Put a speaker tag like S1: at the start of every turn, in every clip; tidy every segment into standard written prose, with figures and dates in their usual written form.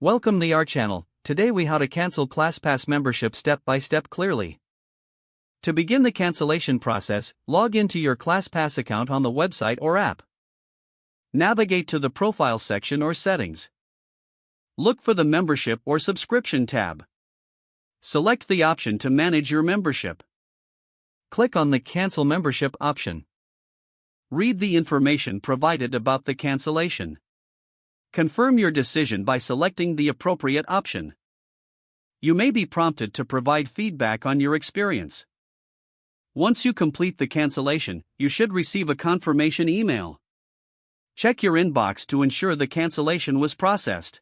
S1: Welcome to our channel. Today we how to cancel ClassPass membership step by step clearly. To begin the cancellation process, log into your ClassPass account on the website or app. Navigate to the Profile section or Settings. Look for the Membership or Subscription tab. Select the option to manage your membership. Click on the Cancel Membership option. Read the information provided about the cancellation. Confirm your decision by selecting the appropriate option. You may be prompted to provide feedback on your experience. Once you complete the cancellation, you should receive a confirmation email. Check your inbox to ensure the cancellation was processed.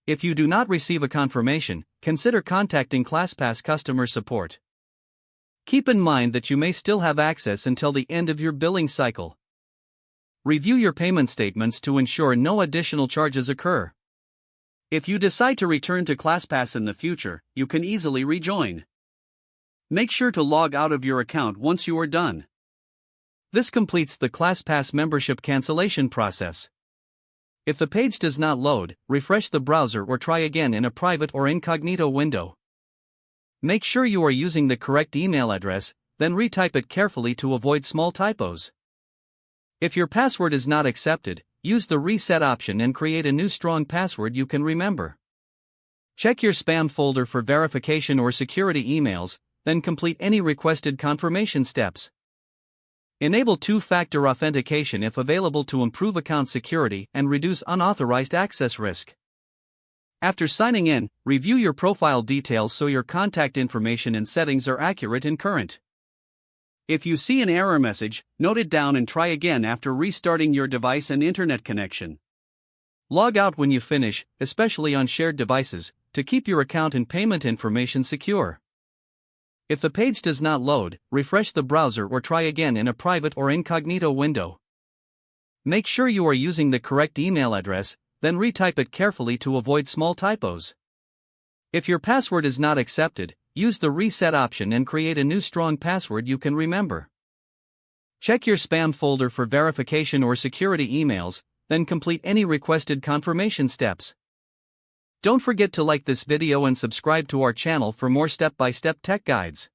S1: If you do not receive a confirmation, consider contacting ClassPass customer support. Keep in mind that you may still have access until the end of your billing cycle. Review your payment statements to ensure no additional charges occur. If you decide to return to ClassPass in the future, you can easily rejoin. Make sure to log out of your account once you are done. This completes the ClassPass membership cancellation process. If the page does not load, refresh the browser or try again in a private or incognito window. Make sure you are using the correct email address, then retype it carefully to avoid small typos. If your password is not accepted, use the reset option and create a new strong password you can remember. Check your spam folder for verification or security emails, then complete any requested confirmation steps. Enable two-factor authentication if available to improve account security and reduce unauthorized access risk. After signing in, review your profile details so your contact information and settings are accurate and current. If you see an error message, note it down and try again after restarting your device and internet connection. Log out when you finish, especially on shared devices, to keep your account and payment information secure. If the page does not load, refresh the browser or try again in a private or incognito window. Make sure you are using the correct email address, then retype it carefully to avoid small typos. If your password is not accepted, use the reset option and create a new strong password you can remember. Check your spam folder for verification or security emails, then complete any requested confirmation steps. Don't forget to like this video and subscribe to our channel for more step-by-step tech guides.